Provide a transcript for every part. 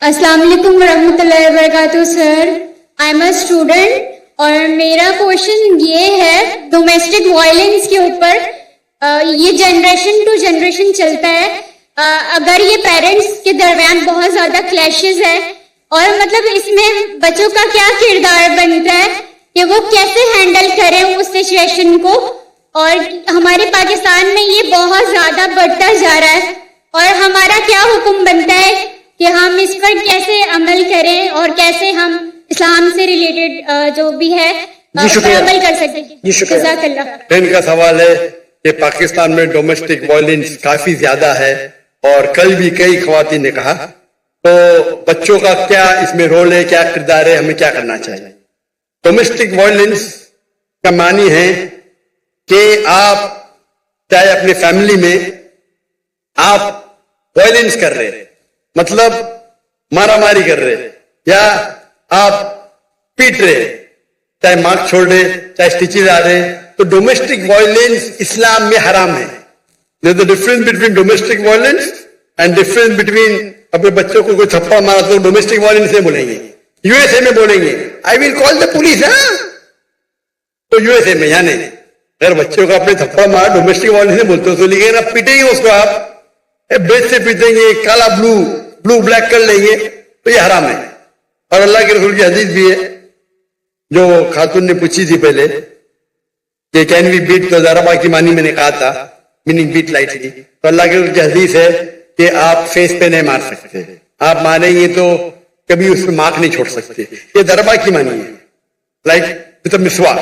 السلام علیکم ورحمۃ اللہ وبرکاتہ سر. آئی ایم اے اسٹوڈنٹ اور میرا کوشچن یہ ہے ڈومیسٹک وائلنس کے اوپر. یہ جنریشن ٹو جنریشن چلتا ہے. اگر یہ پیرنٹس کے درمیان بہت زیادہ کلیشز ہے اور مطلب اس میں بچوں کا کیا کردار بنتا ہے کہ وہ کیسے ہینڈل کریں اس سچویشن کو. اور ہمارے پاکستان میں یہ بہت زیادہ بڑھتا جا رہا ہے اور ہمارا کیا حکم بنتا ہے کہ ہم اس پر کیسے عمل کریں اور کیسے ہم اسلام سے ریلیٹڈ جو بھی ہے اس پر عمل کر سکیں. جزاک اللہ. بہن کا سوال ہے کہ پاکستان میں ڈومیسٹک وائلنس کافی زیادہ ہے اور کل بھی کئی خواتین نے کہا تو بچوں کا کیا اس میں رول ہے, کیا کردار ہے, ہمیں کیا کرنا چاہیے. ڈومیسٹک وائلنس کا معنی ہے کہ آپ چاہے اپنے فیملی میں آپ وائلنس کر رہے ہیں, مطلب مارا ماری کر رہے یا آپ پیٹ رہے, چاہے مارک چھوڑ رہے, چاہے اسٹیچز آ رہے, تو ڈومیسٹک وائلنس اسلام میں حرام ہے. There's a difference between domestic violence and difference between اپنے بچوں کو کوئی تھپڑ مارا تو ڈومیسٹک وائلنس نہیں بولیں گے, یو ایس اے میں بولیں گے I will call the police. تو یو ایس اے میں یعنی اگر بچوں کو اپنے تھپڑ مارا ڈومیسٹک وائلنس نہیں بولتے تو لیکن آپ پیٹیں گے اس کو, آپ بیچ سے پیٹیں گے, کالا بلو بلیک کر لیں گے تو یہ حرام ہے. اور اللہ کے رسول کی حدیث بھی ہے جو خاتون نے پوچھی تھی پہلے کہ کین وی بیٹ, تو ضربہ کی معنی میں نے کہا تھا, میننگ بیٹ لائٹلی. تو اللہ کے رسول کی حدیث ہے کہ آپ فیس پہ نہیں مار سکتے, آپ ماریں گے تو کبھی اس پہ مارک نہیں چھوڑ سکتے. یہ ضربہ کی معنی ہے, لائک وتھ اے مسواک.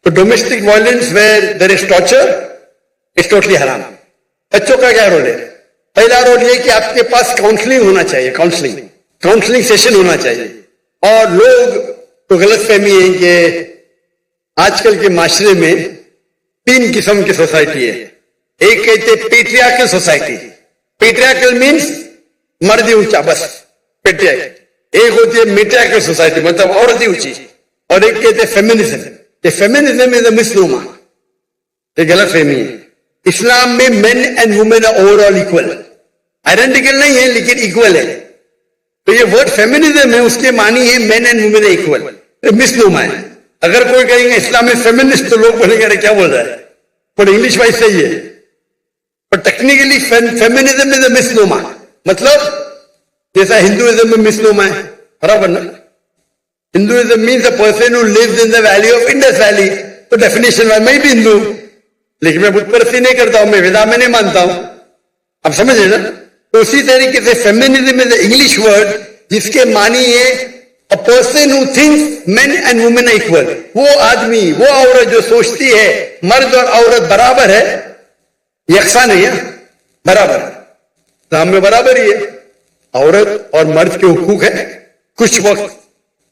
تو domestic violence where there is torture is totally حرام. بچوں کا کیا رول ہے؟ پہلا رول یہ کہ آپ کے پاس کاؤنسلنگ ہونا چاہیے, کاؤنسلنگ سیشن ہونا چاہیے. اور لوگ تو غلط فہمی ہے کہ آج کل کے معاشرے میں 3 قسم کی سوسائٹی ہے. ایک کہتے پیٹریارکل سوسائٹی, پیٹریارکل مینس مرد اونچا, بس پیٹریارکل. ایک ہوتی ہے میٹریارکل سوسائٹی, مطلب عورت ہی اونچی. اور ایک کہتے فیمنزم. یہ فیمنزم از اے مسنوما, یہ غلط فہمی ہے. اسلام میں men and women are over all equal, identical نہیں ہے لیکن اکول ہے. تو یہ ورڈ فیمنزم ہے, اس کے معنی ہے مین اینڈ وومن اکول, مسنوما ہے. اگر کوئی کہیں گے اسلام میں فیمنسٹ تو لوگ بولیں گے کیا بول رہا ہے, پر انگلش وائز صحیح ہے. پر ٹیکنیکلی فیمنزم از اے مسنوما, مطلب جیسا ہندوازم میں مسنوما ہے, برابر نا. Hinduism means a person who leaves in the valley of Indus valley. تو ڈیفینیشن میں بھی ہندو لیکن میں بت پرستی نہیں کرتا ہوں, میں ودا میں نہیں مانتا ہوں. اب سمجھ رہے نا. تو اسی طریقے سے فیمنزم از انگلش ورڈ جس کے معنی ہے a person who thinks men and women are equal. وہ آدمی, وہ عورت جو سوچتی ہے مرد اور عورت برابر ہے, یکساں نہیں ہے, برابر ہے. اسلام میں برابر ہی ہے. عورت اور مرد کے حقوق ہے, کچھ وقت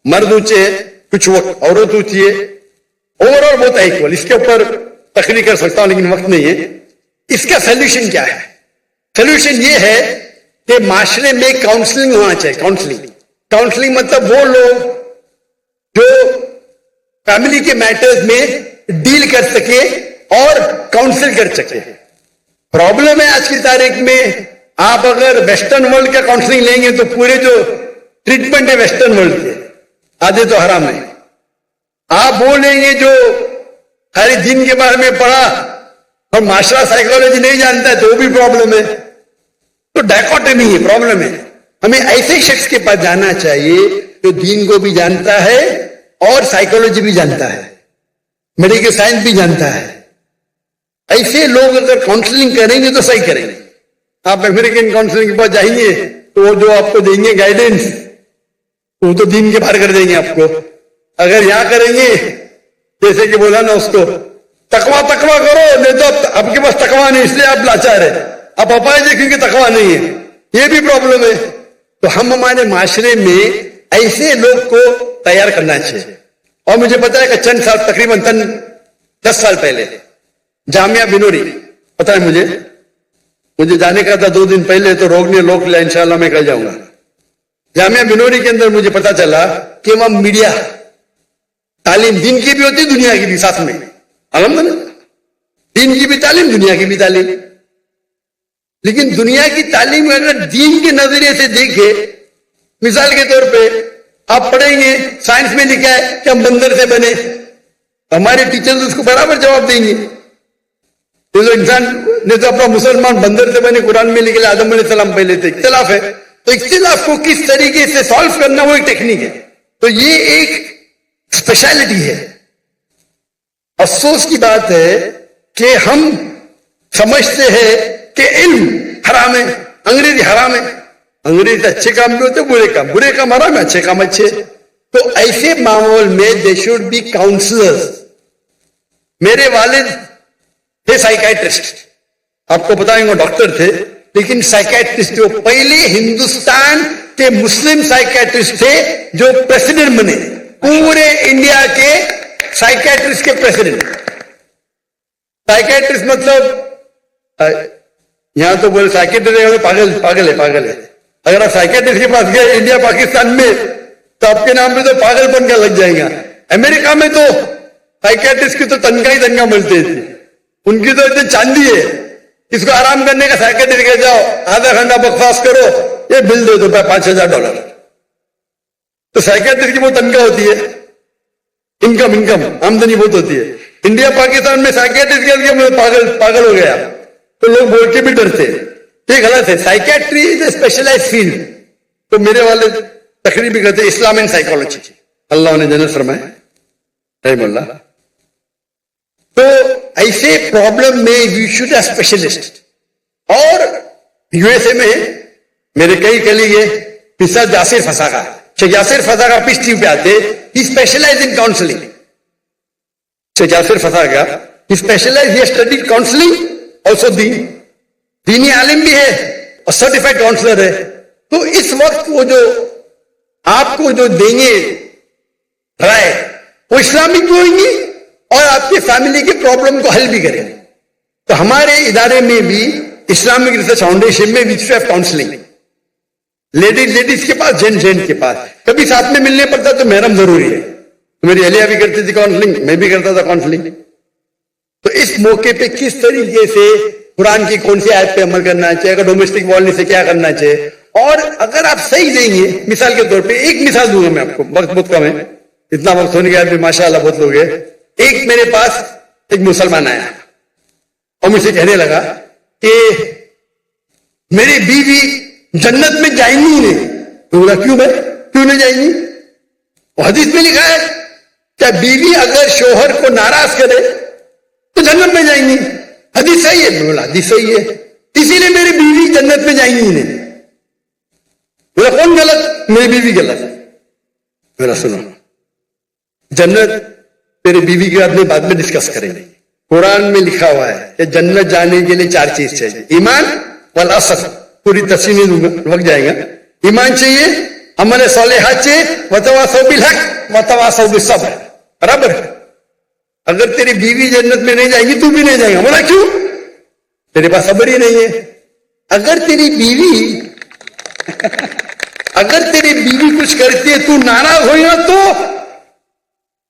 مرد اونچے ہے, کچھ وقت عورت اونچی ہے. اوور آل بہت ایکول. اس کے اوپر تقریر کر سکتا ہوں لیکن وقت نہیں ہے. اس کا سولوشن کیا ہے؟ سولوشن یہ ہے کہ معاشرے میں کاؤنسلنگ ہونا چاہیے. کاؤنسلنگ مطلب وہ لوگ جو فیملی کے میٹرز میں ڈیل کر سکے اور کاؤنسل کر سکے. پرابلم ہے آج کی تاریخ میں, آپ اگر ویسٹرن ورلڈ کا کاؤنسلنگ لیں گے تو پورے جو ٹریٹمنٹ ہے ویسٹرن ورلڈ کے آدھے تو حرام ہے. آپ وہ لیں گے جو ہر دین کے بارے میں پڑھا اور معاشرہ سائیکالوجی نہیں جانتا ہے تو وہ بھی پرابلم ہے. تو ڈائکوٹمی ہے, پرابلم ہے. ہمیں ایسے شخص کے پاس جانا چاہیے جو دین کو بھی جانتا ہے اور سائیکالوجی بھی جانتا ہے, میڈیکل سائنس بھی جانتا ہے. ایسے لوگ اگر کاؤنسلنگ کریں گے تو صحیح کریں گے. آپ امریکن کاؤنسلنگ کے پاس جائیں گے تو وہ جو آپ کو دیں گے گائیڈنس وہ تو دین کے باہر کر دیں گے آپ کو. اگر یہاں کریں گے جیسے کہ بولا نا اس کو تقویٰ کرو, نہیں تو آپ کے پاس تقویٰ نہیں اس لیے آپ لاچار ہے, آپ اپائے دیکھیں گے تقویٰ نہیں ہے, یہ بھی پرابلم ہے. تو ہم ہمارے معاشرے میں ایسے لوگ کو تیار کرنا چاہیے. اور مجھے پتا ہے کہ چند سال تقریباً 10 سال پہلے جامعہ بنوری, پتا ہے مجھے جانے کا تھا 2 دن پہلے, تو روک لیا, انشاءاللہ میں کل جاؤں گا. جامعہ بنوری کے اندر مجھے پتا چلا کہ وہاں میڈیا تعلیم دین کی بھی ہوتی, دنیا کی بھی ساتھ میں. الحمدللہ دین کی بھی تعلیم, دنیا کی بھی تعلیم. لیکن دنیا کی تعلیم اگر دین کے نظریے سے دیکھے مثال کے طور پہ آپ پڑھیں گے سائنس میں لکھا ہے کہ ہم بندر سے بنے, ہمارے ٹیچر اس کو برابر جواب دیں گے. تو انسان نے تو اپنا مسلمان بندر سے بنے, قرآن میں لکھا آدم علیہ السلام پہلے تھے. اختلاف ہے, تو اختلاف کو کس طریقے سے سالو کرنا وہ ایک ٹیکنیک ہے. تو یہ ایک اسپیشلٹی ہے. افسوس کی بات ہے کہ ہم سمجھتے ہیں کہ علم حرام ہے, انگریزی حرام ہے. انگریزی اچھے کام بھی ہوتے, برے کام حرام ہے, اچھے کام اچھے. تو ایسے ماحول میں دے شوڈ بی کاؤنسلرز. میرے والد تھے سائیکائٹرسٹ, آپ کو بتائیں گے ڈاکٹر تھے لیکن سائیکائٹرسٹ. جو پہلے ہندوستان کے مسلم سائیکائٹرسٹ تھے جو پریسیڈنٹ بنے, پورے انڈیا کے سائیکائٹرسٹ کے پریسیڈنٹ. سائیکائٹرسٹ مطلب یہاں تو بولے سائیکائٹرسٹ پاگل ہے. اگر آپ سائیکائٹرسٹ کے پاس گئے انڈیا پاکستان میں تو آپ کے نام پہ تو پاگل بن کا لگ جائے گا. امریکہ میں تو سائیکائٹرسٹ کی تو تنخواہ ملتی تھی, ان کی تو اتنی چاندی ہے. اس کو آرام کرنے کا سائیکائٹرسٹ کے جاؤ, آدھا گھنٹہ بکواس کرو, یہ بل دے دو $5,000. تو سائیکائٹرسٹ کی وہ تنخواہ ہوتی ہے, انکم آمدنی بہت ہوتی ہے. انڈیا پاکستان میں سائیکائٹرسٹ کے پاگل ہو گیا تو لوگ بول کے بھی ڈرتے. یہ غلط ہے. سائیکائٹری از اے اسپیشلائز فیلڈ. تو میرے والے تقریر بھی کرتے اسلام اینڈ سائیکالوجی, اللہ نے جنت فرمائے رحم اللہ. تو ایسے پرابلم میں یو شوڈ اے اسپیشلسٹ. اور یو ایس اے میں میرے کئی کلیگ ہیں, مسٹر یاسر فساقہ, شیخ یاسر فساقہ پیس ٹی وی پہ آتے, ہی specialize in counselling. Sheikh Yasir Fasaga he specialize, he studied counselling, also دینی عالم بھی ہے اور سرٹیفائڈ کاؤنسلر ہے. تو اس وقت وہ جو آپ کو جو دیں گے رائے وہ اسلامک بھی ہوئیں گی اور آپ کے فیملی کے پرابلم کو حل بھی کریں. تو ہمارے ادارے میں بھی اسلامک ریسرچ فاؤنڈیشن میں وی ہیو کاؤنسلنگ, لیڈیز کے پاس, جینٹ کے پاس. کبھی ساتھ میں ملنے پڑتا تو محرم ضروری ہے. میری اہلیہ بھی کرتی تھی کاؤنسلنگ, میں بھی کرتا تھا کاؤنسلنگ. تو اس موقع پہ کس طریقے سے قرآن کی کون سی آیت پہ عمل کرنا چاہیے, اگر ڈومیسٹک وائلنس سے کیا کرنا چاہیے. اور اگر آپ صحیح دیں گے, مثال کے طور پہ ایک مثال دوں گا میں آپ کو, وقت بہت کم ہے, اتنا وقت ہونے کے بعد بھی ماشاء اللہ بہت لوگ ہیں. ایک میرے پاس ایک مسلمان آیا اور مجھ سے کہنے لگا کہ میری بیوی جنت میں جائیں گی نہیں. تو بولا کیوں بھائی, کیوں نہیں جائیں گی؟ وہ حدیث میں لکھا ہے کہ بیوی اگر شوہر کو ناراض کرے تو جنت میں جائیں گی. حدیث صحیح ہے. میں بولا حدیث صحیح ہے, اسی لیے میری بیوی جنت میں جائیں گی نہیں. بولا کون غلط؟ میری بیوی غلط. میرا سنو, جنت تیرے بیوی کے بعد میں ڈسکس کریں گے. قرآن میں لکھا ہوا ہے کہ جنت جانے کے لیے 4 چیز چاہیے. ایمان والعصر, پوری تفصیل نہیں دوں گا, وقت جائے گا. ایمان چاہیے, عمل صالحات چاہیے, وتواصوا بالحق وتواصوا بالصبر. برابر. اگر تیری بیوی جنت میں نہیں جائے گی تو بھی نہیں جائے گا. بولا کیوں؟ تیرے پاس صبر ہی نہیں ہے. اگر تیری بیوی کچھ کرتی ہے تو ناراض ہوئی نا, تو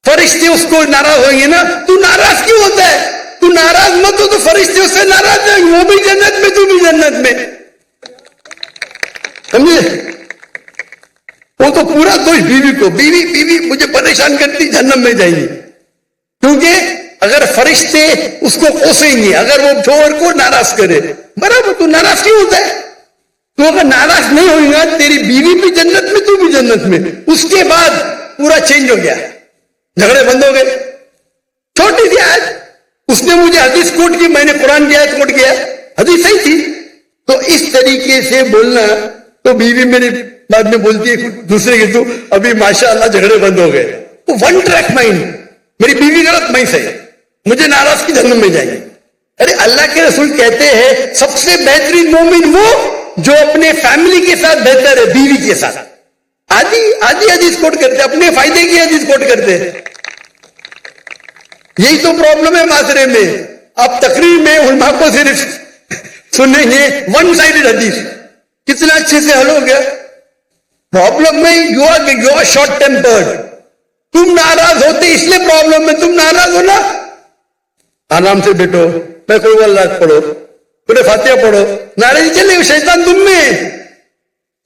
فرشتے اس کو ناراض ہوئیں گے نا. تو ناراض کیوں ہوتا ہے؟ تو ناراض مت ہو تو فرشتے اس سے ناراض ہیں, وہ بھی جنت میں تو بھی جنت میں. سمجھے؟ وہ تو پورا دوش بیوی کو, بیوی مجھے پریشان کرتی, جہنم میں جائیں گی. کیونکہ اگر فرشتے اس کو کوسیں گے اگر وہ شوہر کو ناراض کرے. برابر. تو ناراض کیوں ہوتا ہے؟ تو اگر ناراض نہیں ہوئے گا, تیری بیوی بھی جنت میں تو بھی جنت میں. اس کے بعد پورا چینج ہو گیا, جھگڑے بند ہو گئے. چھوٹی سی آیت, اس نے مجھے حدیث کوٹ کی, میں نے قرآن کی آیت کوٹ کیا, حدیث صحیح تھی. تو اس طریقے سے بولنا. تو بیوی میری بعد میں بولتی ہے دوسرے کی, تو ابھی ماشاءاللہ جھگڑے بند ہو گئے. تو ون ٹریک مائنڈ, میری بیوی غلط, میں صحیح, مجھے ناراض کی جہنم میں جائیں گے. ارے اللہ کے رسول کہتے ہیں سب سے بہترین مومن وہ جو اپنے فیملی کے ساتھ بہتر ہے بیوی کے ساتھ. آدھی حدیث کوٹ کرتے, اپنے فائدے کی حدیث کوٹ کرتے. یہی تو پرابلم ہے معاشرے میں. آپ تقریر میں علماء کو صرف سنیں گے ون سائڈڈ حدیث, کتنا اچھے سے حل ہو گیا. پرابلم میں یو آر شارٹ ٹیمپرڈ. تم ناراض ہوتے اس لیے پرابلم میں, تم ناراض ہو نا, آرام سے بیٹھو, میں کوئی اللہ پڑھو, پورے فاتحہ پڑھو, ناراضی چلے, شیطان تم میں.